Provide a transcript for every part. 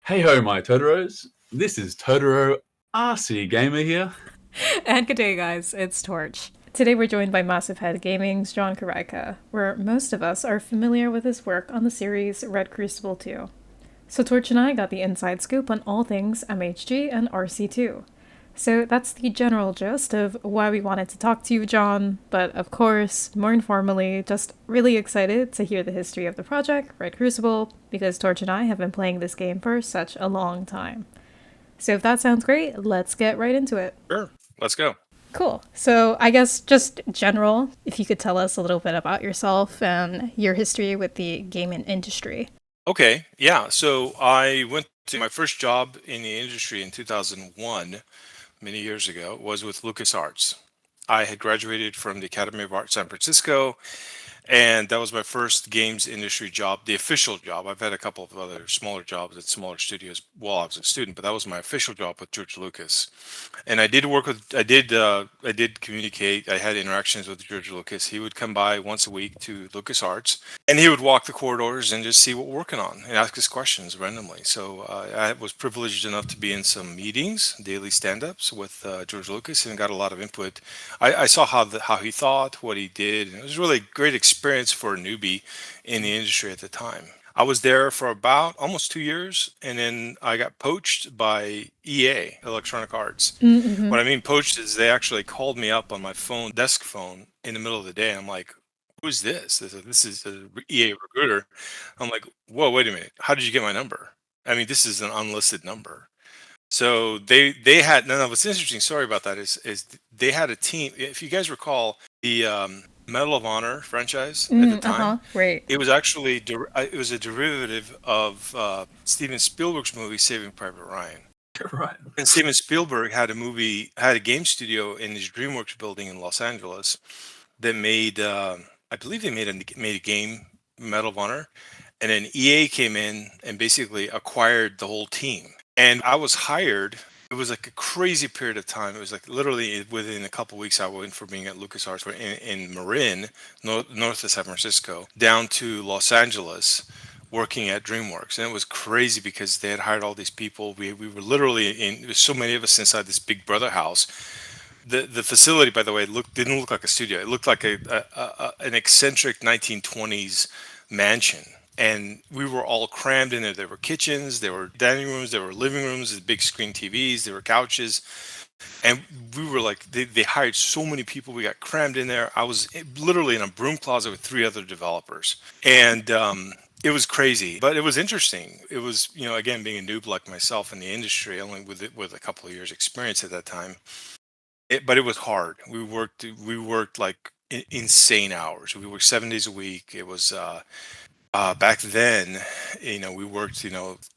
Hey ho, my Totoros. This is Totoro RC Gamer here. And good day, guys. It's Torch. Today we're joined by Massive Head Gaming's John Kuraica, where most of us are familiar with his work on the series Red Crucible 2. So Torch and I got the inside scoop on all things MHG and RC2. So that's the general gist of why we wanted to talk to you, John, but of course, more informally, just really excited to hear the history of the project, Red Crucible, because Torch and I have been playing this game for such a long time. So if that sounds great, let's get right into it. Sure. Let's go. Cool. So I guess just general, if you could tell us a little bit about yourself and your history with the gaming industry. Okay. Yeah. So I went to my first job in the industry in 2001, many years ago, was with LucasArts. I had graduated from the Academy of Art San Francisco, and that was my first games industry job, the official job. I've had a couple of other smaller jobs at smaller studios while I was a student, but that was my official job with George Lucas. And I did communicate. I had interactions with George Lucas. He would come by once a week to LucasArts, and he would walk the corridors and just see what we're working on and ask us questions randomly. So I was privileged enough to be in some meetings, daily stand-ups with George Lucas, and got a lot of input. I saw how he thought, what he did, and it was really a great experience for a newbie in the industry at the time. I was there for about almost 2 years, and then I got poached by EA, Electronic Arts. Mm-hmm. What I mean poached is they actually called me up on my phone, desk phone, in the middle of the day. I'm like, "Who's this?" This is a EA recruiter. I'm like, "Whoa, wait a minute! How did you get my number? I mean, this is an unlisted number." So they had no. What's interesting? Sorry about that. Is they had a team. If you guys recall the Medal of Honor franchise at the time, Uh-huh. Right. it was actually it was a derivative of Steven Spielberg's movie Saving Private Ryan. Right. And Steven Spielberg had a game studio in his DreamWorks building in Los Angeles that made, I believe they made a game, Medal of Honor, and then EA came in and basically acquired the whole team. And I was hired. It was like a crazy period of time. It was like literally within a couple weeks, I went from being at LucasArts in Marin, north of San Francisco, down to Los Angeles, working at DreamWorks. And it was crazy because they had hired all these people. We were literally in, there was so many of us inside this big brother house. The facility, by the way, didn't look like a studio. It looked like an eccentric 1920s mansion. And we were all crammed in there. There were kitchens, there were dining rooms, there were living rooms, big screen TVs, there were couches. And we were like, they hired so many people. We got crammed in there. I was literally in a broom closet with three other developers. And it was crazy, but it was interesting. It was, again, being a noob like myself in the industry, only with a couple of years experience at that time. But it was hard. We worked like insane hours. We worked 7 days a week. It was back then, we worked,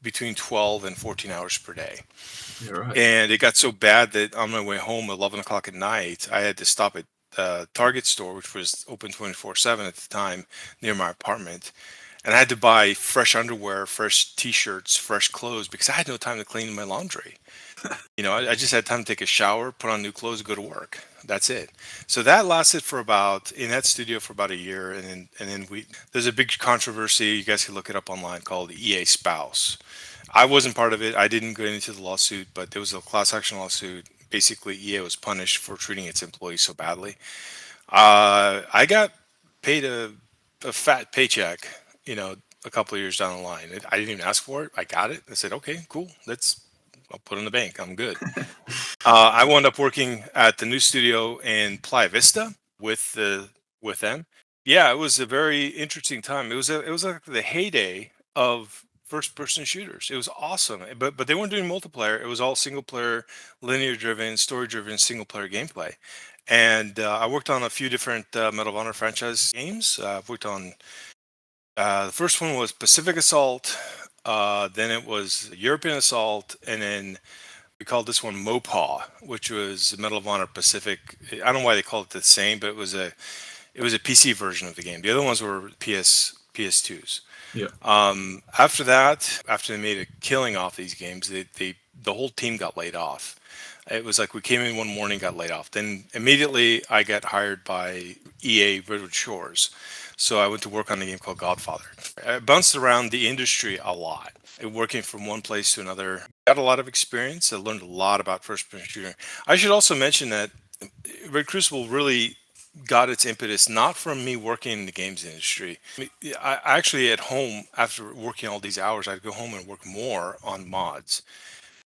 between 12 and 14 hours per day. Yeah, right. And it got so bad that on my way home at 11 o'clock at night, I had to stop at Target store, which was open 24/7 at the time near my apartment. And I had to buy fresh underwear, fresh t-shirts, fresh clothes because I had no time to clean my laundry. I just had time to take a shower, put on new clothes, go to work. That's it. So that lasted for about in that studio for about a year, and then there's a big controversy. You guys can look it up online called EA Spouse. I wasn't part of it. I didn't get into the lawsuit, but there was a class action lawsuit. Basically, EA was punished for treating its employees so badly. I got paid a fat paycheck, a couple of years down the line. I didn't even ask for it. I got it. I said, okay, cool. I'll put it in the bank. I'm good. I wound up working at the new studio in Playa Vista with them. Yeah, it was a very interesting time. It was like the heyday of first person shooters. It was awesome. But they weren't doing multiplayer. It was all single player, linear driven, story driven, single player gameplay. And I worked on a few different Medal of Honor franchise games. I've worked on the first one was Pacific Assault. Then it was European Assault, and then we called this one MOPAW, which was Medal of Honor Pacific. I don't know why they called it the same, but it was a PC version of the game. The other ones were PS2s. Yeah. After that, after they made a killing off these games, the whole team got laid off. It was like we came in one morning, got laid off. Then immediately I got hired by EA Redwood Shores. So I went to work on a game called Godfather. I bounced around the industry a lot. working from one place to another. Got a lot of experience. I learned a lot about first-person shooter. I should also mention that Red Crucible really got its impetus not from me working in the games industry. I actually at home, after working all these hours, I'd go home and work more on mods.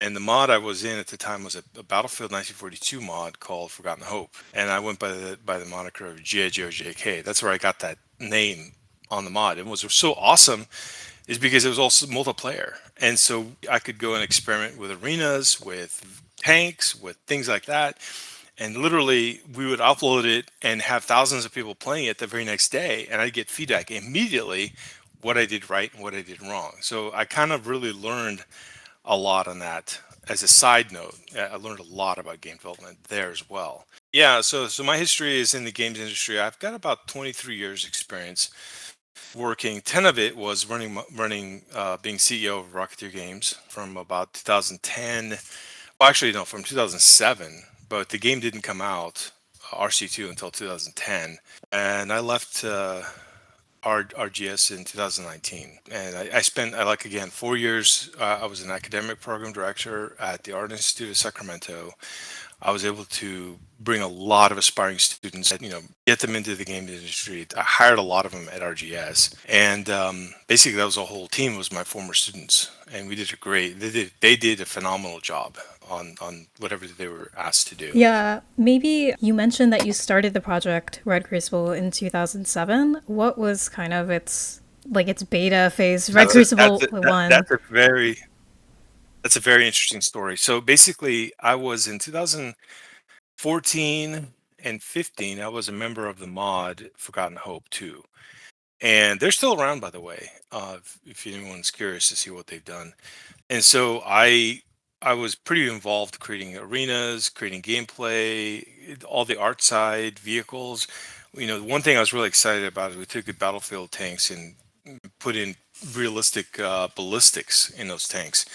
And the mod I was in at the time was a Battlefield 1942 mod called Forgotten Hope, and I went by the moniker of G.I. Joe JK. That's where I got that name on the mod. And what was so awesome is because it was also multiplayer, and so I could go and experiment with arenas, with tanks, with things like that. And literally, we would upload it and have thousands of people playing it the very next day, and I'd get feedback immediately what I did right and what I did wrong. So I kind of really learned a lot on that. As a side note, I learned a lot about game development there as well. Yeah, so my history is in the games industry. I've got about 23 years experience working. 10 of it was being CEO of Rocketeer Games from about 2010. Well, actually, no, from 2007. But the game didn't come out, RC2, until 2010, and I left RGS in 2019. And I spent, like, again, 4 years. I was an academic program director at the Art Institute of Sacramento. I was able to bring a lot of aspiring students, get them into the game industry. I hired a lot of them at RGS, and basically that was a whole team was my former students, and we did a great. They did a phenomenal job on whatever they were asked to do. Yeah, maybe you mentioned that you started the project Red Crucible in 2007. What was kind of its beta phase? Red Crucible 1. That's a very interesting story. So basically, I was in 2014 and 15. I was a member of the mod Forgotten Hope 2, and they're still around, by the way. If anyone's curious to see what they've done, and so I was pretty involved creating arenas, creating gameplay, all the art side, vehicles. One thing I was really excited about is we took the battlefield tanks and put in realistic ballistics in those tanks.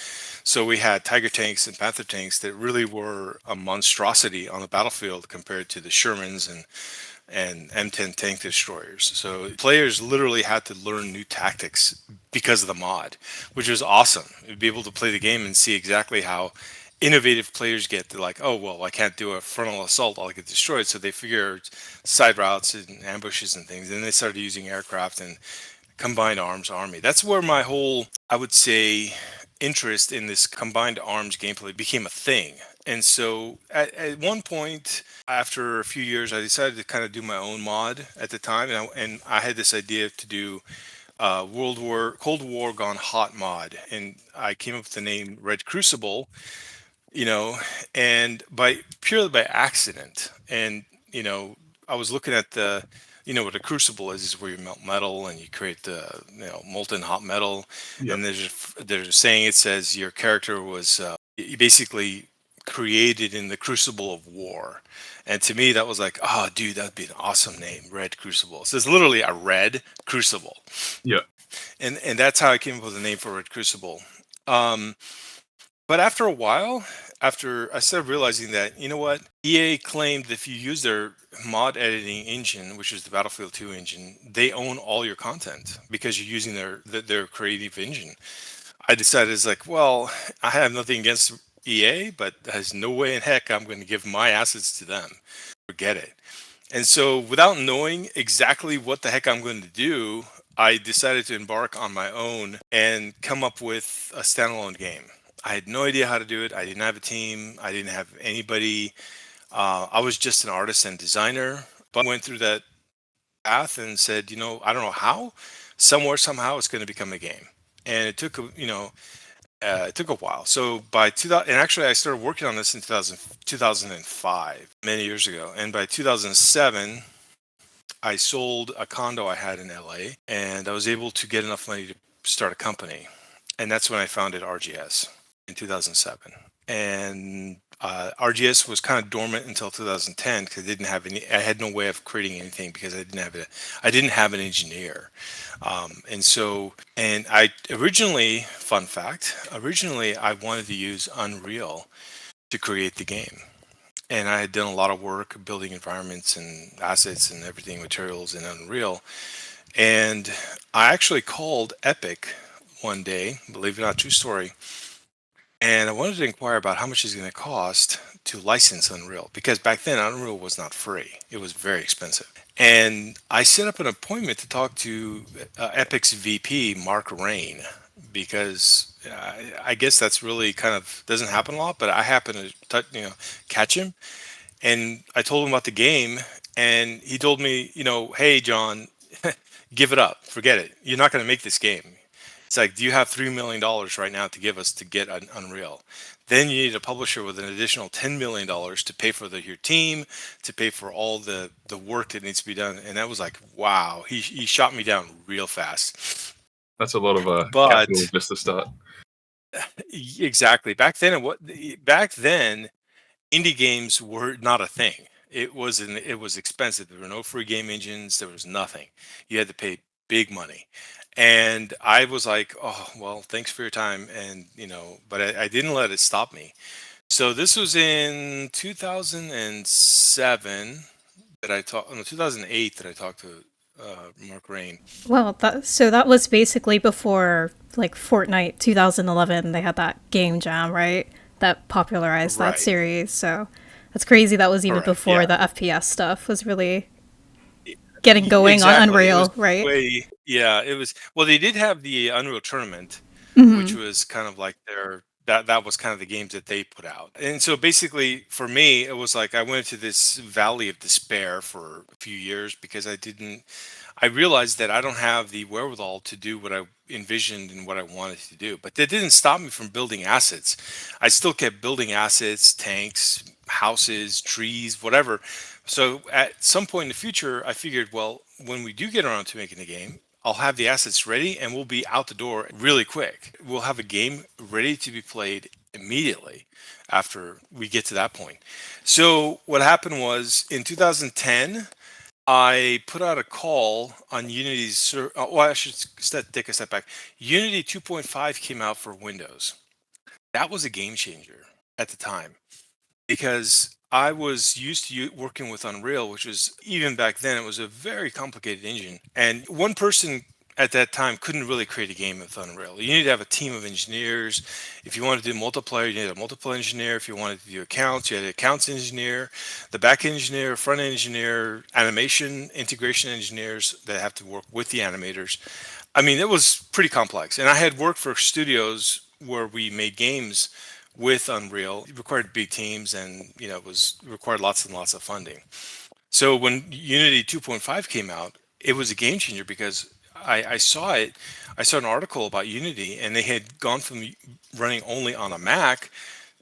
So we had Tiger tanks and Panther tanks that really were a monstrosity on the battlefield compared to the Shermans and M10 tank destroyers. So players literally had to learn new tactics because of the mod, which was awesome. You'd be able to play the game and see exactly how innovative players get. They're like, oh, well, I can't do a frontal assault, I'll get destroyed. So they figure side routes and ambushes and things. And they started using aircraft and combined arms army. That's where my whole, I would say, interest in this combined arms gameplay became a thing. And so at one point, after a few years, I decided to kind of do my own mod at the time. And I had this idea to do Cold War gone hot mod. And I came up with the name Red Crucible, and purely by accident. And, I was looking at what a crucible is where you melt metal and you create the molten hot metal. Yep. And there's a saying, it says your character was basically created in the crucible of war. And to me that was like, oh dude, that'd be an awesome name, Red Crucible. So it's literally a red crucible. Yeah. And that's how I came up with the name for Red Crucible. But after a while, after I started realizing that, EA claimed that if you use their mod editing engine, which is the Battlefield 2 engine, they own all your content because you're using their creative engine. I decided, it's like, well, I have nothing against EA, but there's no way in heck I'm going to give my assets to them. Forget it. And so without knowing exactly what the heck I'm going to do, I decided to embark on my own and come up with a standalone game. I had no idea how to do it. I didn't have a team. I didn't have anybody. I was just an artist and designer, but I went through that path and said, I don't know how, somehow it's going to become a game. And it took, it took a while. So by 2000, and actually I started working on this in 2005, many years ago. And by 2007, I sold a condo I had in LA, and I was able to get enough money to start a company. And that's when I founded RGS in 2007. And RGS was kind of dormant until 2010 because I had no way of creating anything because I didn't have an engineer. And I originally, fun fact, I wanted to use Unreal to create the game. And I had done a lot of work building environments and assets and everything, materials in Unreal. And I actually called Epic one day, believe it or not, true story. And I wanted to inquire about how much it's going to cost to license Unreal, because back then Unreal was not free. It was very expensive. And I set up an appointment to talk to Epic's VP, Mark Rain, because I guess that's really kind of doesn't happen a lot, but I happen to catch him. And I told him about the game, and he told me, hey, John, give it up. Forget it. You're not going to make this game. It's like, do you have $3 million right now to give us to get an Unreal? Then you need a publisher with an additional $10 million to pay for your team, to pay for all the work that needs to be done. And that was like, wow, he shot me down real fast. That's a lot of But capital just to start. Exactly. Back then, indie games were not a thing. It was expensive. There were no free game engines. There was nothing. You had to pay big money. And I was like, oh, well, thanks for your time. And, but I didn't let it stop me. So this was in 2007 that 2008 that I talked to Mark Rain. Well, that was basically before like Fortnite 2011. They had that game jam, right? That popularized that series. So that's crazy. That was even before the FPS stuff was really getting going on Unreal, right? It was. Well, they did have the Unreal Tournament, which was kind of like that was kind of the games that they put out. And so basically for me, it was like I went into this valley of despair for a few years because I realized that I don't have the wherewithal to do what I envisioned and what I wanted to do. But that didn't stop me from building assets. I still kept building assets, tanks, houses, trees, whatever. So at some point in the future, I figured, well, when we do get around to making a game, I'll have the assets ready and we'll be out the door really quick. We'll have a game ready to be played immediately after we get to that point. So what happened was in 2010, I put out a call on Unity's. I should take a step back. Unity 2.5 came out for Windows. That was a game changer at the time because I was used to working with Unreal, which was, even back then, it was a very complicated engine. And one person at that time couldn't really create a game with Unreal. You need to have a team of engineers. If you wanted to do multiplayer, you needed a multiplayer engineer. If you wanted to do accounts, you had an accounts engineer, the back engineer, front engineer, animation, integration engineers that have to work with the animators. I mean, it was pretty complex. And I had worked for studios where we made games with Unreal. It required big teams and, it required lots and lots of funding. So when Unity 2.5 came out, it was a game changer because I saw it. I saw an article about Unity, and they had gone from running only on a Mac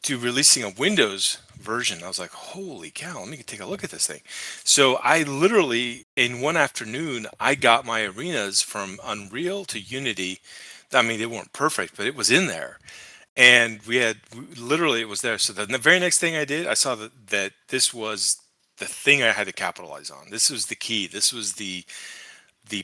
to releasing a Windows version. I was like, holy cow, let me take a look at this thing. So I literally, in one afternoon, I got my arenas from Unreal to Unity. I mean, they weren't perfect, but it was in there. And it was there. So the very next thing I did, I saw that this was the thing I had to capitalize on. This was the key. This was the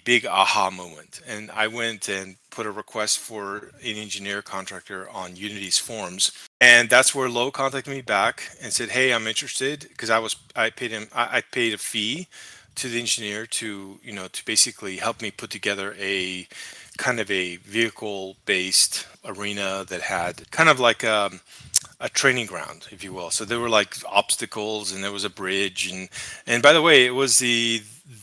big aha moment. And I went and put a request for an engineer contractor on Unity's forums. And that's where Lo contacted me back and said, hey, I'm interested, because I paid a fee to the engineer to basically help me put together a kind of a vehicle-based arena that had kind of like a training ground, if you will. So there were like obstacles, and there was a bridge, and by the way,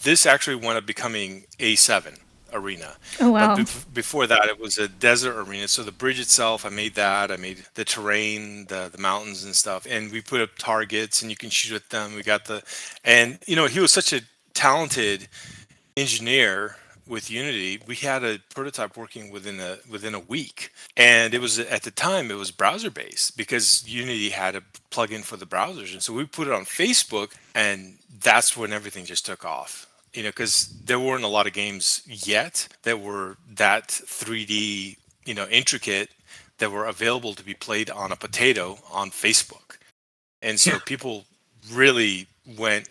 this actually wound up becoming A7 arena. Oh wow! But before that, it was a desert arena. So the bridge itself, I made the terrain, the mountains and stuff, and we put up targets, and you can shoot at them. He was such a talented engineer with Unity. We had a prototype working within a week, and it was, at the time, it was browser based because Unity had a plugin for the browsers, and so we put it on Facebook, and that's when everything just took off. Because there weren't a lot of games yet that were that 3D, intricate, that were available to be played on a potato on Facebook, and so people really went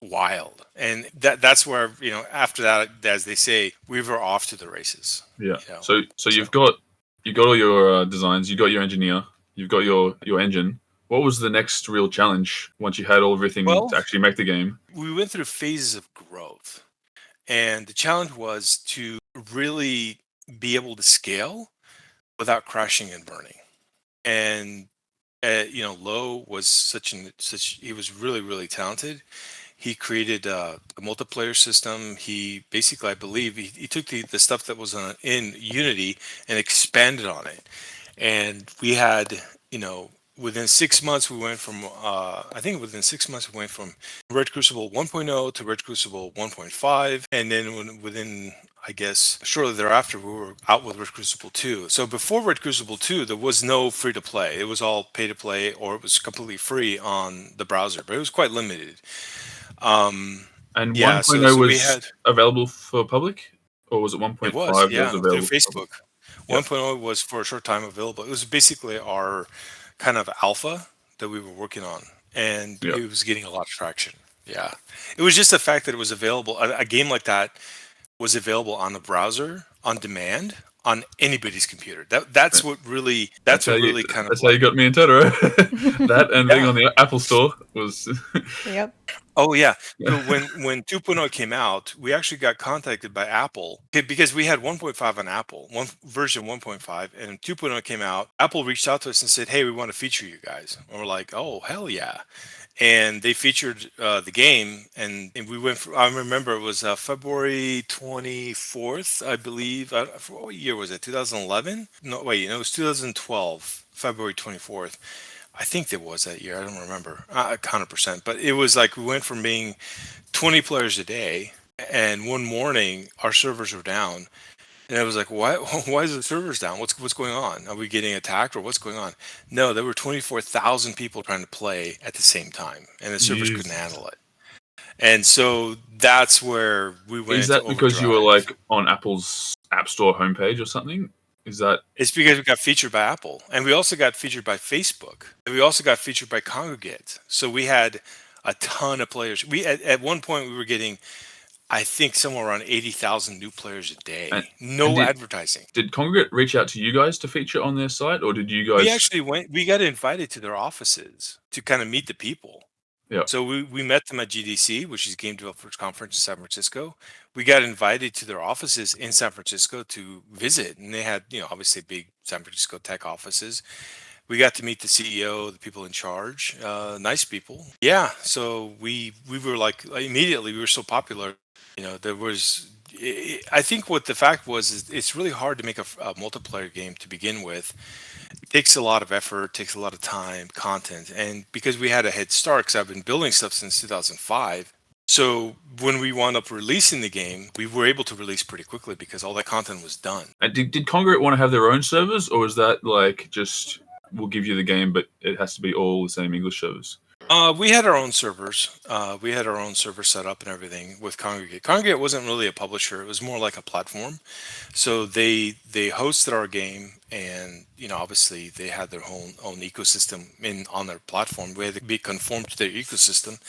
wild, and that's where after that, as they say, we were off to the races. So you've got all your designs, you got your engineer, you've got your engine. What was the next real challenge once you had everything to actually make the game? We went through phases of growth, and the challenge was to really be able to scale without crashing and burning. And Lowe was he was really, really talented. He created a multiplayer system. He basically, I believe, he took the stuff that was in Unity and expanded on it. And we had, within 6 months, we went from, I think within 6 months, we went from Red Crucible 1.0 to Red Crucible 1.5. And then within, I guess, shortly thereafter, we were out with Red Crucible 2. So before Red Crucible 2, there was no free to play. It was all pay to play, or it was completely free on the browser, but it was quite limited. And 1.0 was available for public? Or was it 1.5 it was, yeah, that was available through Facebook? 1.0 was for a short time available. It was basically our kind of alpha that we were working on, and it was getting a lot of traction. Yeah, it was just the fact that it was available. A game like that was available on the browser on demand on anybody's computer. That's what really that's how you got me into Totoro. That and being on the Apple Store was. Yep. Oh yeah. So when 2.0 came out, we actually got contacted by Apple because we had 1.5 on Apple, version 1.5, and 2.0 came out. Apple reached out to us and said, "Hey, we want to feature you guys." And we're like, "Oh, hell yeah." And they featured the game, and we went for, I remember it was February 24th, I believe. What year was it? 2011? No, wait, it was 2012, February 24th. I think it was that year. I don't remember 100%, but it was like we went from being 20 players a day, and one morning our servers were down. And I was like, why is the servers down? What's going on? Are we getting attacked or what's going on? No, there were 24,000 people trying to play at the same time, and the servers couldn't handle it. And so that's where we went. Is that because you were like on Apple's App Store homepage or something? Is that? It's because we got featured by Apple, and we also got featured by Facebook, and we also got featured by Kongregate. So we had a ton of players. We at one point we were getting, I think, somewhere around 80,000 new players a day. No advertising. Did Kongregate reach out to you guys to feature on their site, or did you guys? We actually went. We got invited to their offices to kind of meet the people. Yeah. So we met them at GDC, which is Game Developers Conference in San Francisco. We got invited to their offices in San Francisco to visit, and they had, obviously big San Francisco tech offices. We got to meet the CEO, the people in charge, nice people. Yeah. So we were like immediately we were so popular. There was. I think what the fact was is it's really hard to make a multiplayer game to begin with. It takes a lot of effort, takes a lot of time, content, and because we had a head start, because I've been building stuff since 2005. So when we wound up releasing the game, we were able to release pretty quickly because all that content was done. And did Kongregate want to have their own servers, or was that like just we'll give you the game, but it has to be all the same English servers? We had our own servers. We had our own server set up and everything with Kongregate. Kongregate wasn't really a publisher; it was more like a platform. So they hosted our game, and obviously they had their own ecosystem on their platform. We had to be conformed to their ecosystem,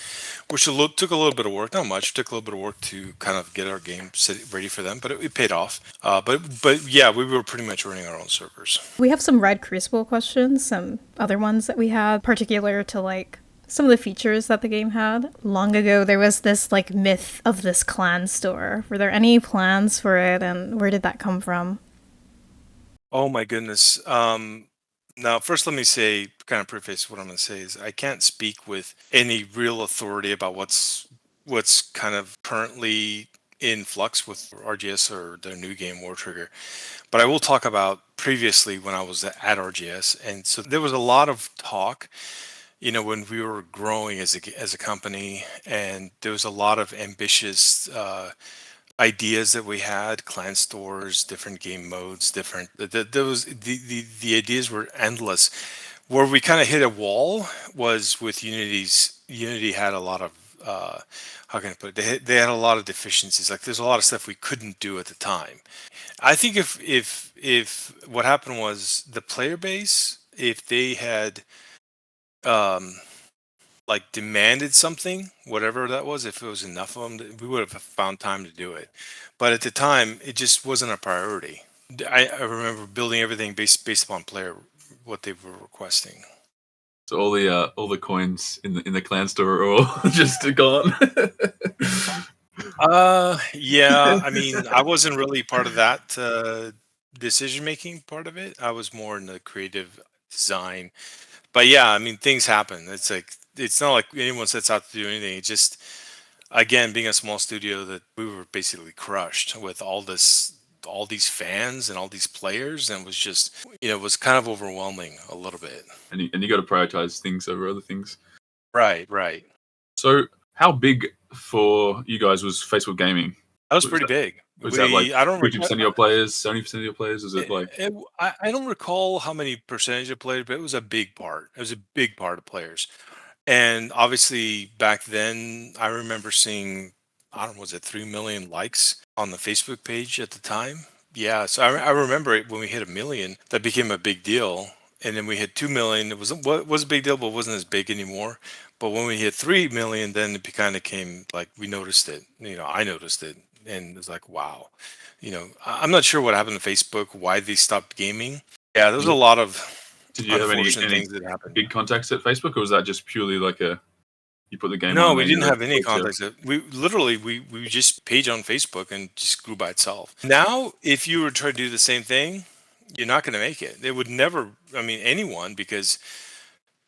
which took a little bit of work. Not much. It took a little bit of work to kind of get our game ready for them, but it paid off. But yeah, we were pretty much running our own servers. We have some Red Crucible questions, some other ones that we had particular to like some of the features that the game had. Long ago, there was this like myth of this clan store. Were there any plans for it, and where did that come from? Oh my goodness. Now, first, let me say, kind of preface what I'm going to say is I can't speak with any real authority about what's kind of currently in flux with RGS or their new game War Trigger. But I will talk about previously when I was at RGS. And so there was a lot of talk when we were growing as a company, and there was a lot of ambitious ideas that we had, clan stores, different game modes, the ideas were endless. Where we kind of hit a wall was with Unity had a lot of how can I put it? They had a lot of deficiencies. Like there's a lot of stuff we couldn't do at the time. I think if what happened was the player base, if they had like demanded something, whatever that was, if it was enough of them, we would have found time to do it. But at the time, it just wasn't a priority. I remember building everything based upon player, what they were requesting. So all the coins in the clan store are all just gone. Yeah. I mean, I wasn't really part of that decision-making part of it. I was more in the creative design. But yeah, I mean, things happen. It's like, it's not like anyone sets out to do anything. It just, again, being a small studio, that we were basically crushed with all these fans and all these players, and it was just, it was kind of overwhelming a little bit. And you got to prioritize things over other things. Right. So how big for you guys was Facebook gaming? That was pretty big. Was that like I don't 50% of your players, 70% of your players? Was it like? I don't recall how many percentage of players, but it was a big part. It was a big part of players. And obviously back then, I remember seeing, I don't know, was it 3 million likes on the Facebook page at the time? Yeah, so I remember it when we hit 1 million, that became a big deal. And then we hit 2 million. It was a big deal, but wasn't as big anymore. But when we hit 3 million, then it kind of came like we noticed it. I noticed it, and it was like, wow. I'm not sure what happened to Facebook, why they stopped gaming. Yeah, there was a lot of Did you have any things that happened. big contacts at Facebook, or was that just purely like you put the game on? No, we didn't have any contacts. We literally we just page on Facebook and just grew by itself. Now, if you were to try to do the same thing, you're not going to make it. They would never. I mean, anyone, because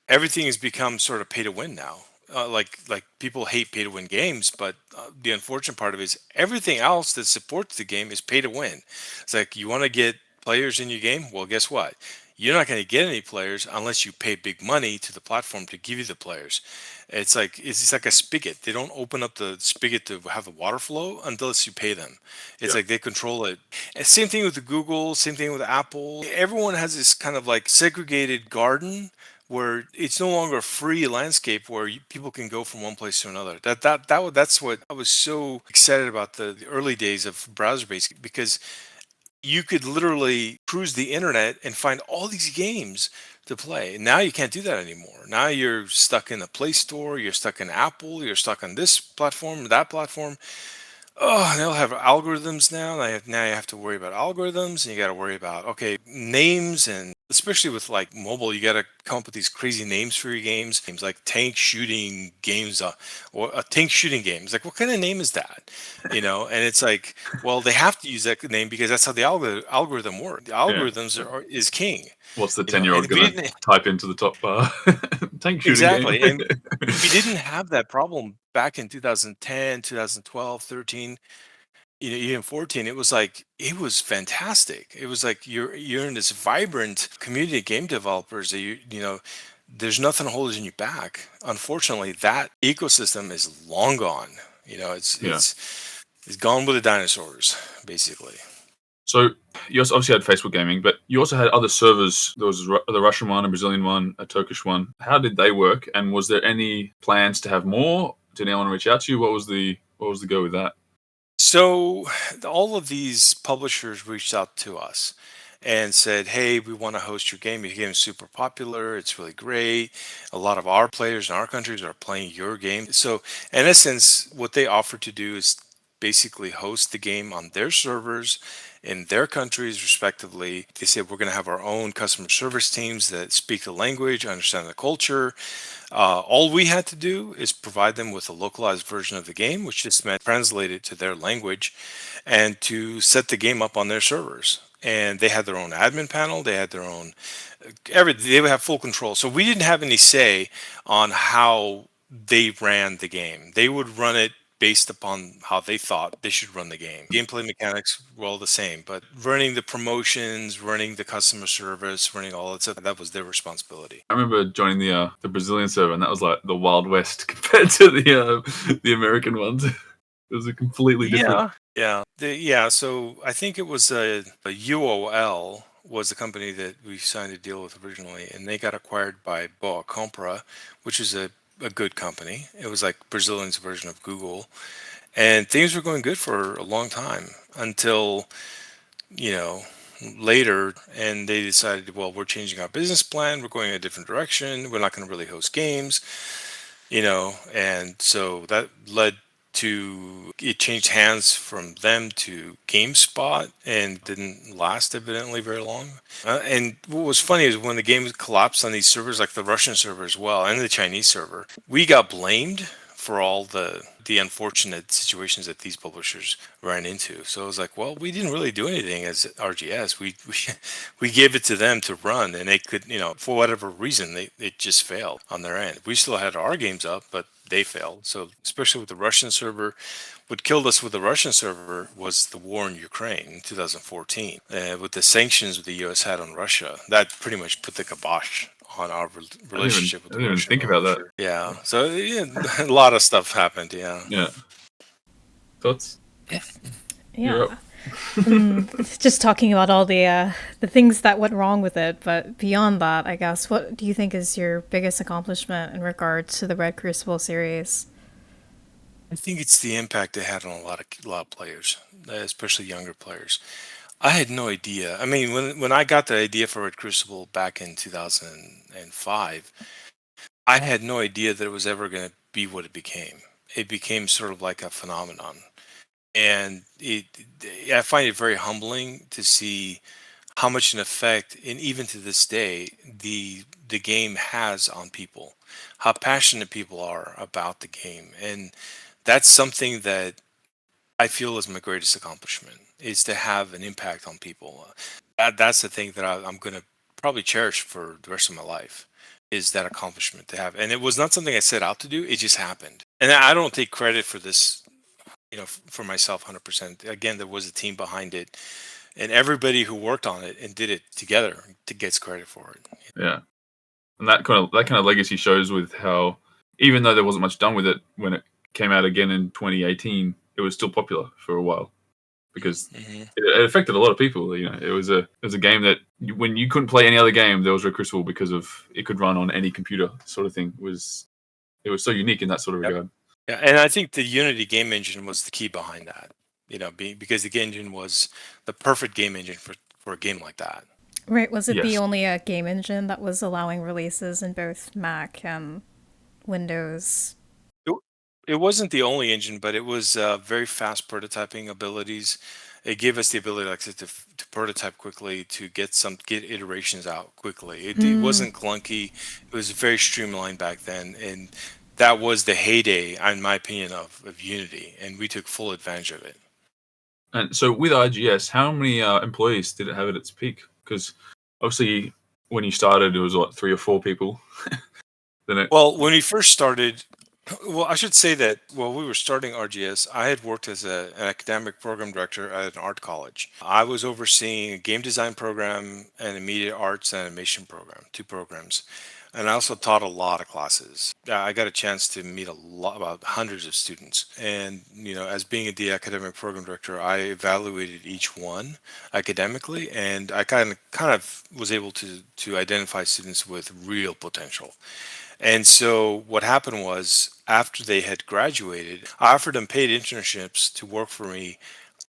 everything has become sort of pay to win now. Like people hate pay to win games, but the unfortunate part of it is everything else that supports the game is pay to win. It's like, you want to get players in your game. Well, guess what? You're not going to get any players unless you pay big money to the platform to give you the players. It's like a spigot. They don't open up the spigot to have the water flow unless you pay them. It's like they control it. And same thing with the Google, same thing with Apple. Everyone has this kind of like segregated garden where it's no longer a free landscape where people can go from one place to another. That's what I was so excited about the early days of browser-based, because you could literally cruise the internet and find all these games to play. Now you can't do that anymore. Now you're stuck in the Play Store, you're stuck in Apple, you're stuck on this platform, that platform. Oh, they'll have algorithms now. Now you have to worry about algorithms, and you got to worry about, names, and especially with like mobile, you got to come up with these crazy names for your games. Games like tank shooting games, or a tank shooting game. It's like, what kind of name is that? And it's like, well, they have to use that name because that's how the algorithm works. The algorithms is king. What's the 10-year-old going to type into the top bar? Tank shooting exactly. game. And we didn't have that problem back in 2010, 2012, 13. Even 14. It was fantastic. It was like you're in this vibrant community of game developers that there's nothing holding you back. Unfortunately, that ecosystem is long gone. It's gone with the dinosaurs, basically. So you obviously had Facebook gaming, but you also had other servers. There was the Russian one, a Brazilian one, a Turkish one. How did they work? And was there any plans to have more? Did anyone reach out to you? What was the go with that? So all of these publishers reached out to us and said, hey, we want to host your game. Your game is super popular. It's really great. A lot of our players in our countries are playing your game. So in essence, what they offered to do is basically host the game on their servers in their countries, respectively. They said, we're going to have our own customer service teams that speak the language, understand the culture. All we had to do is provide them with a localized version of the game, which just meant translate it to their language and to set the game up on their servers. And they had their own admin panel. They had their own they would have full control. So we didn't have any say on how they ran the game. They would run it based upon how they thought they should run the game. Gameplay mechanics were all the same, but running the promotions, running the customer service, running all that stuff, that was their responsibility. I remember joining the Brazilian server, and that was like the Wild West compared to the American ones. It was a completely different. So I think it was a UOL was the company that we signed a deal with originally, and they got acquired by Boa Compra, which is a good company. It was like Brazilian's version of Google, and things were going good for a long time until later, and they decided, well, we're changing our business plan, we're going a different direction, we're not going to really host games, and so that led to it changed hands from them to GameSpot, and didn't last evidently very long. And what was funny is when the game collapsed on these servers, like the Russian server as well, and the Chinese server, we got blamed for all the the unfortunate situations that these publishers ran into. So I was like, well, we didn't really do anything as RGS. We gave it to them to run, and they could, for whatever reason, it just failed on their end. We still had our games up, but they failed. So especially with the Russian server, what killed us with the Russian server was the war in Ukraine in 2014. With the sanctions the U.S. had on Russia, that pretty much put the kibosh on our relationship with I the didn't even Russian think about that. publisher. Yeah, so a lot of stuff happened. Yeah. Yeah. Thoughts? You're up. Yeah. Just talking about all the things that went wrong with it, but beyond that, I guess, what do you think is your biggest accomplishment in regards to the Red Crucible series? I think it's the impact it had on a lot of players, especially younger players. I had no idea. I mean, when I got the idea for Red Crucible back in 2005, I had no idea that it was ever going to be what it became. It became sort of like a phenomenon, and I find it very humbling to see how much an effect, and even to this day, the game has on people, how passionate people are about the game, and that's something that I feel is my greatest accomplishment, is to have an impact on people. That's the thing that I'm going to probably cherish for the rest of my life, is that accomplishment to have. And it was not something I set out to do; it just happened. And I don't take credit for this, for myself 100%. Again, there was a team behind it, and everybody who worked on it and did it together gets credit for it. Yeah. And that kind of legacy shows with how, even though there wasn't much done with it when it came out again in 2018, it was still popular for a while because it affected a lot of people. It was a game that when you couldn't play any other game, there was Red Crucible because of it could run on any computer, sort of thing. It was so unique in that sort of regard. Yeah, and I think the Unity game engine was the key behind that. Because the game engine was the perfect game engine for a game like that. Right, was it the Yes. only game engine that was allowing releases in both Mac and Windows? It wasn't the only engine, but it was very fast prototyping abilities. It gave us the ability, like I said, to prototype quickly, to get iterations out quickly. It wasn't clunky. It was very streamlined back then, and that was the heyday, in my opinion, of Unity, and we took full advantage of it. And so with RGS, how many employees did it have at its peak? Because obviously when you started, it was what, 3 or 4 people. Well, when we first started, I should say that while we were starting RGS, I had worked as an academic program director at an art college. I was overseeing a game design program and a media arts and animation program, 2 programs. And I also taught a lot of classes. I got a chance to meet about hundreds of students. And, as being the academic program director, I evaluated each one academically, and I kind of was able to identify students with real potential. And so what happened was, after they had graduated, I offered them paid internships to work for me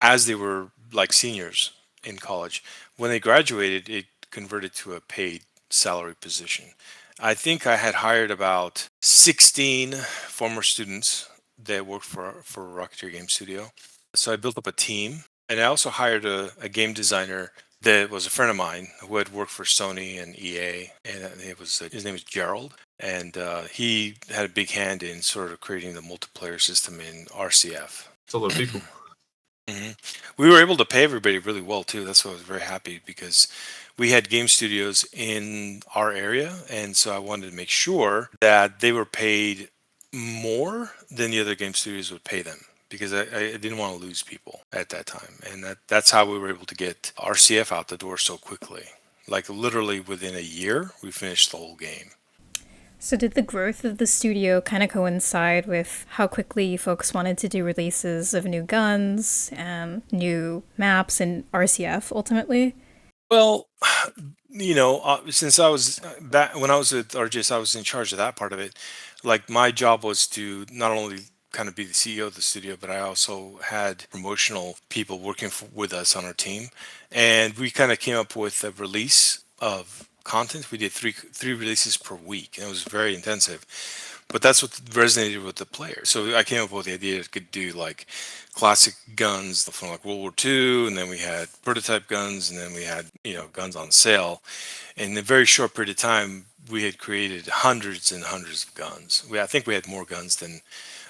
as they were like seniors in college. When they graduated, it converted to a paid salary position. I think I had hired about 16 former students that worked for Rocketeer Games Studio. So I built up a team, and I also hired a game designer that was a friend of mine who had worked for Sony and EA, and his name was Gerald, and he had a big hand in sort of creating the multiplayer system in RCF. It's a lot of people. We were able to pay everybody really well too. That's why I was very happy, because we had game studios in our area, and so I wanted to make sure that they were paid more than the other game studios would pay them, because I didn't want to lose people at that time. And that's how we were able to get RCF out the door so quickly. Like literally within a year, we finished the whole game. So did the growth of the studio kind of coincide with how quickly folks wanted to do releases of new guns and new maps and RCF ultimately? Well, since I was back when I was at RGS, I was in charge of that part of it. Like, my job was to not only kind of be the CEO of the studio, but I also had promotional people working with us on our team, and we kind of came up with a release of content. We did three releases per week, and it was very intensive. But that's what resonated with the players. So I came up with the idea that could do like classic guns from like World War II, and then we had prototype guns, and then we had guns on sale. In a very short period of time, we had created hundreds and hundreds of guns. I think we had more guns than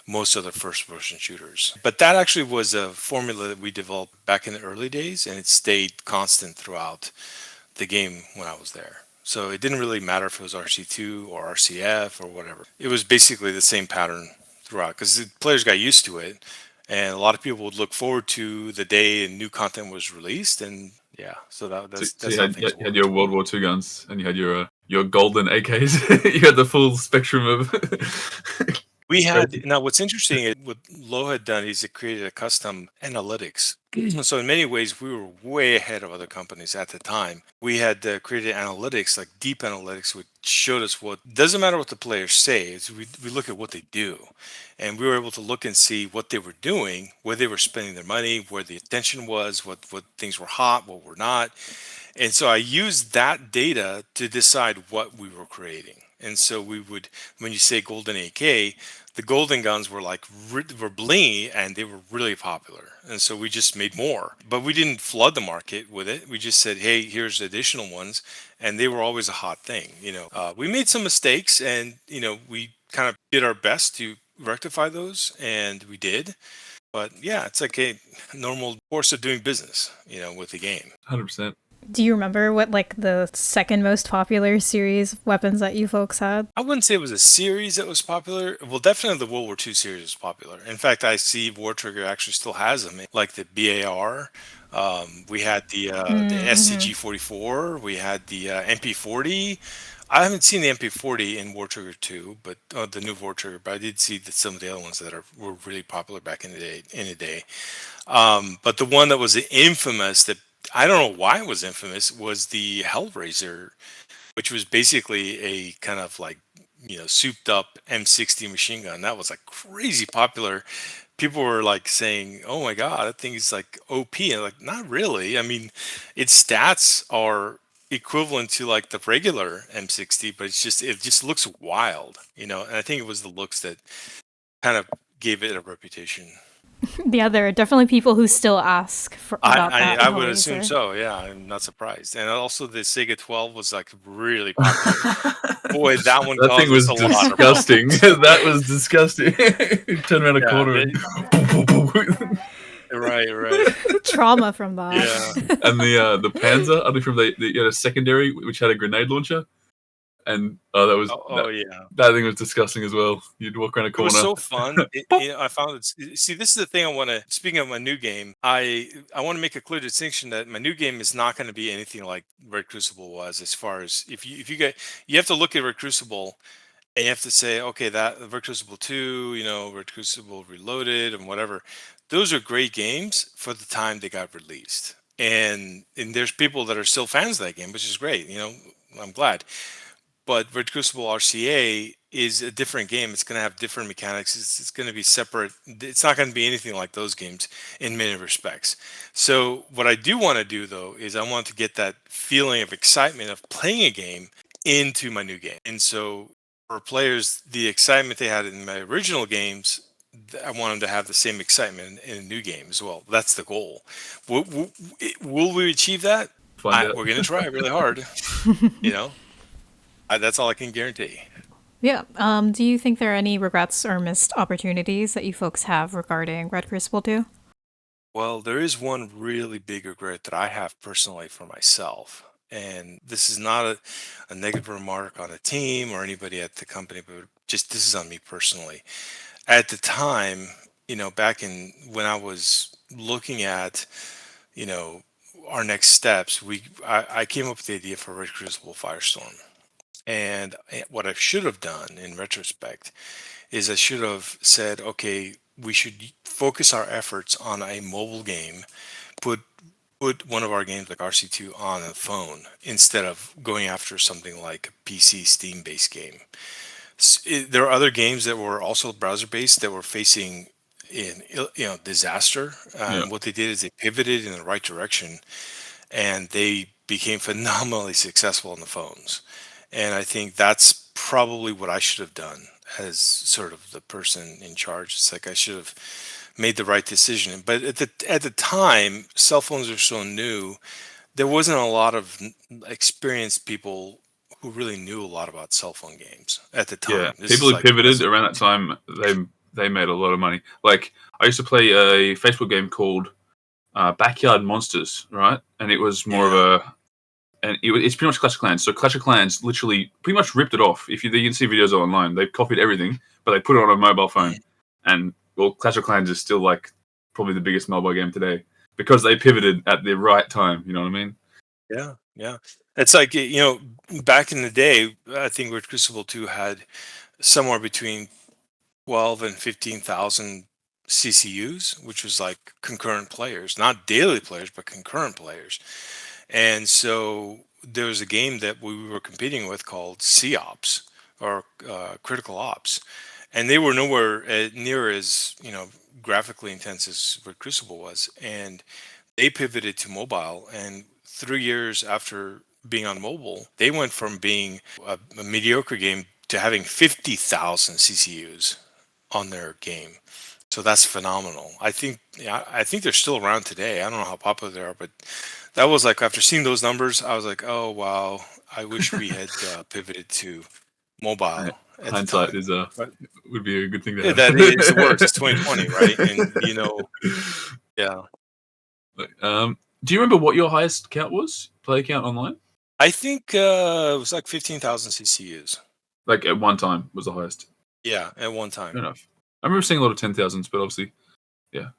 most other first-person shooters. But that actually was a formula that we developed back in the early days, and it stayed constant throughout the game when I was there. So it didn't really matter if it was RC2 or RCF or whatever. It was basically the same pattern throughout because the players got used to it, and a lot of people would look forward to the day and new content was released. And yeah, so So that's how things you had worked. your World War II guns, and you had your golden AKs. You had the full spectrum of. We had now. What's interesting is what Lo had done is it created a custom analytics. So in many ways, we were way ahead of other companies at the time. We had created analytics, like deep analytics, which showed us what doesn't matter what the players say. We look at what they do, and we were able to look and see what they were doing, where they were spending their money, where the attention was, what things were hot, what were not. And so I used that data to decide what we were creating. And so we would, when you say golden AK, the golden guns were like were blingy and they were really popular. And so we just made more, but we didn't flood the market with it. We just said, hey, here's additional ones, and they were always a hot thing. We made some mistakes, and we kind of did our best to rectify those, and we did. But yeah, it's like a normal course of doing business, with the game. 100%. Do you remember what like the second most popular series weapons that you folks had? I wouldn't say it was a series that was popular. Well, definitely the World War II series was popular. In fact, I see War Trigger actually still has them, like the BAR. We had the SCG 44. We had the MP40. I haven't seen the MP40 in War Trigger 2, but the new War Trigger. But I did see some of the other ones that were really popular back in the day. But the one that was infamous, that I don't know why it was infamous, was the Hellraiser, which was basically a kind of like, souped up M60 machine gun. That was like crazy popular. People were like saying, oh my God, that thing is like OP. And like, not really. I mean, its stats are equivalent to like the regular M60, but it just looks wild, and I think it was the looks that kind of gave it a reputation. Yeah, there are definitely people who still ask about that. I would assume so. Yeah, I'm not surprised. And also the Sega 12 was like really popular. Boy, that one That thing caused us was a lot of disgusting. problems. That was disgusting. Turn around a corner. Right. Trauma from that. Yeah. And the Panzer, I think you had a secondary which had a grenade launcher. And that thing was disgusting as well. You'd walk around a corner. It was so fun. I found it. See, this is the thing I want to. Speaking of my new game, I want to make a clear distinction that my new game is not going to be anything like Red Crucible was. As far as if you have to look at Red Crucible, and you have to say, okay, that Red Crucible 2, Red Crucible Reloaded, and whatever. Those are great games for the time they got released, and there's people that are still fans of that game, which is great. I'm glad. But Red Crucible RCA is a different game. It's going to have different mechanics. It's going to be separate. It's not going to be anything like those games in many respects. So what I do want to do, though, is I want to get that feeling of excitement of playing a game into my new game. And so for players, the excitement they had in my original games, I want them to have the same excitement in a new game as well. That's the goal. Will we achieve that? We're going to try really hard, That's all I can guarantee. Yeah. Do you think there are any regrets or missed opportunities that you folks have regarding Red Crucible 2? Well, there is one really big regret that I have personally for myself. And this is not a negative remark on a team or anybody at the company, but just this is on me personally. At the time, back in when I was looking at, our next steps, I came up with the idea for Red Crucible Firestorm. And what I should have done in retrospect is I should have said, okay, we should focus our efforts on a mobile game, put one of our games like RC2 on a phone instead of going after something like a PC Steam-based game. There are other games that were also browser-based that were facing disaster. What they did is they pivoted in the right direction, and they became phenomenally successful on the phones. And I think that's probably what I should have done as sort of the person in charge. It's like I should have made the right decision. But at the time, cell phones are so new, there wasn't a lot of experienced people who really knew a lot about cell phone games at the time. Yeah, people who pivoted around that time, they made a lot of money. Like, I used to play a Facebook game called Backyard Monsters, right? And it was more of a, and it's pretty much Clash of Clans. So Clash of Clans literally pretty much ripped it off. If you can see videos online, they've copied everything, but they put it on a mobile phone. And well, Clash of Clans is still like probably the biggest mobile game today because they pivoted at the right time. You know what I mean? Yeah, yeah. It's like, back in the day, I think Red Crucible 2 had somewhere between 12 and 15,000 CCUs, which was like concurrent players, not daily players, but concurrent players. And so there was a game that we were competing with called COps or Critical Ops, and they were nowhere near as graphically intense as Red Crucible was, and they pivoted to mobile. And 3 years after being on mobile, they went from being a mediocre game to having 50,000 CCUs on their game. So that's phenomenal. I think they're still around today. I don't know how popular they are, but that was like, after seeing those numbers, I was like, oh wow, I wish we had pivoted to mobile. Hindsight is would be a good thing to have. That is the worst. It's 2020, right? And yeah. Do you remember what your highest count was? Player count online? I think it was like 15,000 CCUs. Like at one time was the highest. Yeah, at one time. Fair enough. I remember seeing a lot of 10,000s, but obviously, yeah.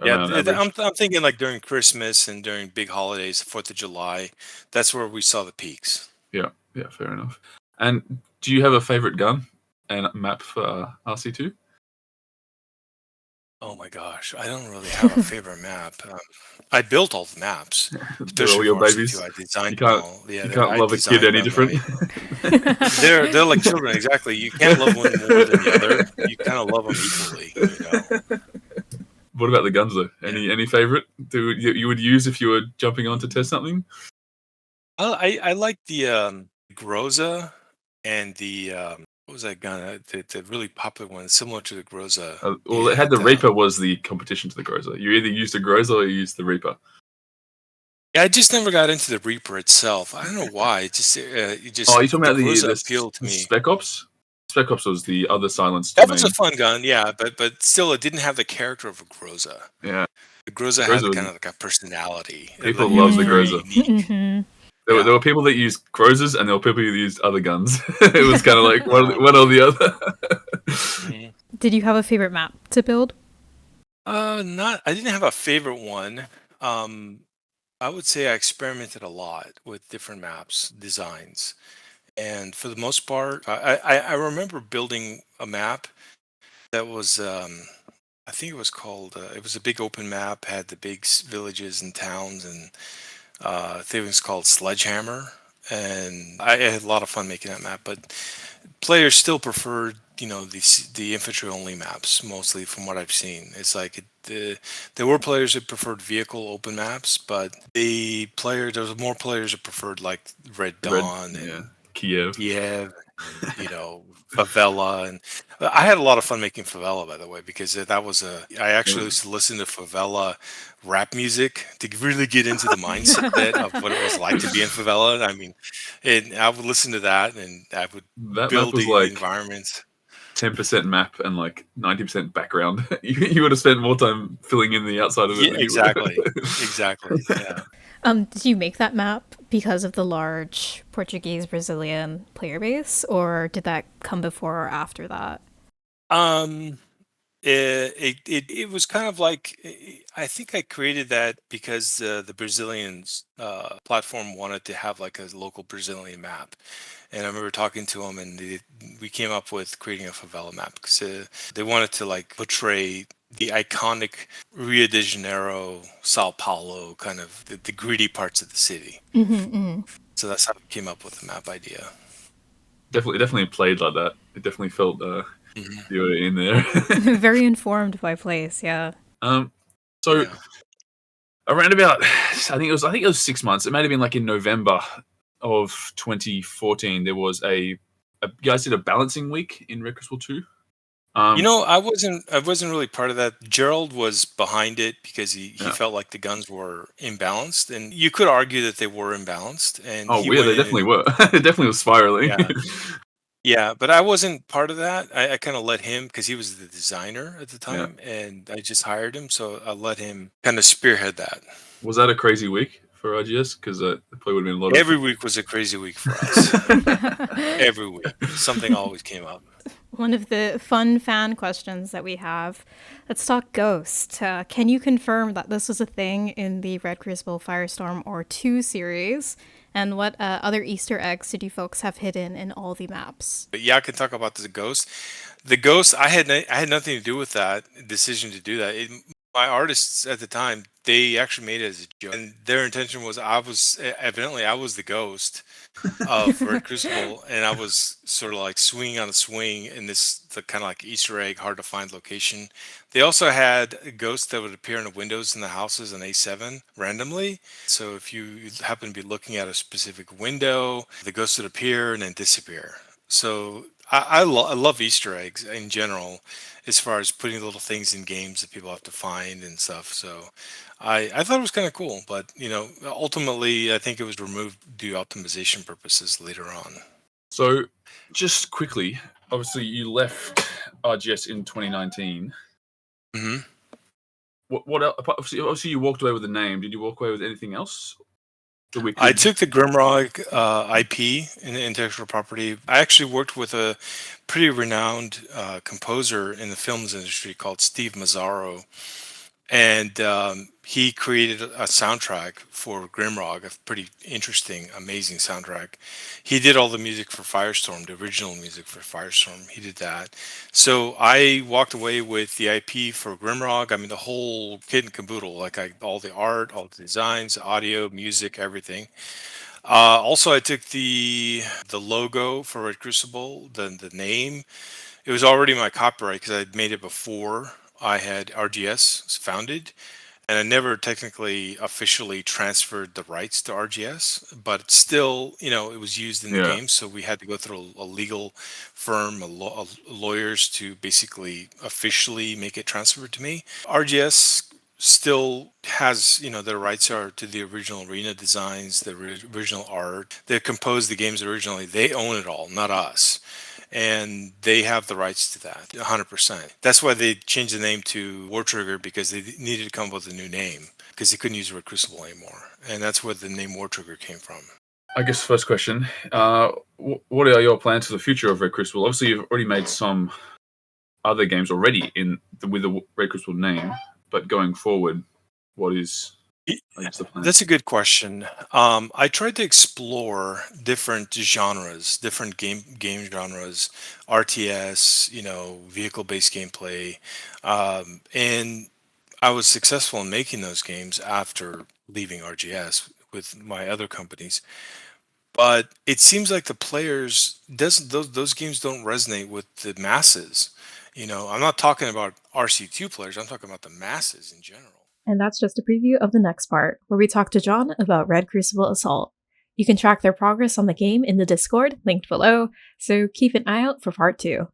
Yeah, I'm thinking like during Christmas and during big holidays, 4th of July, that's where we saw the peaks. Yeah, fair enough. And do you have a favorite gun and map for RC2? Oh my gosh, I don't really have a favorite map. I built all the maps. They're all your babies. I designed you can't, them all. Yeah, you can't love a kid any different. They're like children, exactly. You can't love one more than the other. You kind of love them equally. What about the guns though? Any favorite you would use if you were jumping on to test something? I like the Groza and the what was that gun? The really popular one, similar to the Groza. Well, it had the Reaper was the competition to the Groza. You either used the Groza or you used the Reaper. Yeah, I just never got into the Reaper itself. I don't know why. It just oh, you're talking about the appealed to me. Spec Ops? Spec Ops was the other silenced. That was a fun gun, yeah, but still, it didn't have the character of a Groza. Yeah, the Groza had kind of like a personality. People love the Groza. There were people that used Grozas and there were people who used other guns. It was kind of like one or the other. Did you have a favorite map to build? I didn't have a favorite one. I would say I experimented a lot with different maps designs, and for the most part, I remember building a map that was I think it was called it was a big open map, had the big villages and towns, and I think it was called Sledgehammer, and I had a lot of fun making that map. But players still preferred, the infantry only maps mostly, from what I've seen. It's like there were players that preferred vehicle open maps, but there was more players that preferred like Red Dawn and Kiev, Favela, and I had a lot of fun making Favela, by the way, because I actually used to listen to Favela rap music to really get into the mindset of what it was like to be in Favela. I mean, and I would listen to that, and I would build the environments. 10% map and like 90% background. You would have spent more time filling in the outside of it. Yeah, exactly. Yeah. Did you make that map because of the large Portuguese Brazilian player base, or did that come before or after that? It was kind of like, I think I created that because the Brazilians platform wanted to have like a local Brazilian map. And I remember talking to them, and we came up with creating a favela map because they wanted to like portray the iconic Rio de Janeiro, Sao Paulo, kind of the gritty parts of the city. So that's how we came up with the map idea. Definitely played like that. It definitely felt you were in there. Very informed by place, yeah. Around about, I think it was 6 months. It might have been like in November of 2014. There was you guys did a balancing week in Red Crucible 2. I wasn't really part of that. Gerald was behind it because he felt like the guns were imbalanced, and you could argue that they were imbalanced. And they definitely were. It definitely was spiraling. Yeah, but I wasn't part of that. I kind of let him because he was the designer at the Yeah. time, and I just hired him, so I let him kind of spearhead that. Was that a crazy week for RGS? Because it probably would have been a lot Every week was a crazy week for us. Every week, something always came up. One of the fun fan questions that we have. Let's talk Ghost. Can you confirm that this was a thing in the Red Crucible Firestorm or 2 series? And what other Easter eggs did you folks have hidden in all the maps? But yeah, I can talk about the ghost. The ghost, I had nothing to do with that decision to do that. My artists at the time, they actually made it as a joke, and their intention was evidently I was the ghost of Red Crucible, and I was sort of like swinging on a swing in the kind of like Easter egg, hard to find location. They also had ghosts that would appear in the windows in the houses in A7 randomly. So if you happen to be looking at a specific window, the ghost would appear and then disappear. So I love Easter eggs in general, as far as putting little things in games that people have to find and stuff. So I thought it was kind of cool, but ultimately I think it was removed due to optimization purposes later on. So, just quickly, obviously you left RGS in 2019. Hmm. What else? Obviously, you walked away with the name. Did you walk away with anything else? I took the Grimrock IP in the intellectual property. I actually worked with a pretty renowned composer in the films industry called Steve Mazzaro, and he created a soundtrack for Grimrock, a pretty interesting, amazing soundtrack. He did all the music for Firestorm, the original music for Firestorm. He did that. So I walked away with the IP for Grimrock. I mean, the whole kit and caboodle, all the art, all the designs, audio, music, everything. Also, I took the logo for Red Crucible, the name. It was already my copyright because I'd made it before I had RGS founded, and I never technically officially transferred the rights to RGS, but still, it was used in the Yeah. game, so we had to go through a legal firm, lawyers to basically officially make it transferred to me. RGS still has, their rights are to the original arena designs, the original art. They composed the games originally. They own it all, not us, and they have the rights to that 100%. That's why they changed the name to War Trigger, because they needed to come up with a new name because they couldn't use Red Crucible anymore, and that's where the name War Trigger came from. I guess first question: what are your plans for the future of Red Crucible? Obviously, you've already made some other games already with the Red Crucible name, but going forward, what is the plan? That's a good question. I tried to explore different genres, different game genres, RTS, vehicle-based gameplay, and I was successful in making those games after leaving RGS with my other companies. But it seems like the players doesn't those games don't resonate with the masses. I'm not talking about RC2 players. I'm talking about the masses in general. And that's just a preview of the next part, where we talk to John about Red Crucible Assault. You can track their progress on the game in the Discord, linked below, so keep an eye out for part 2.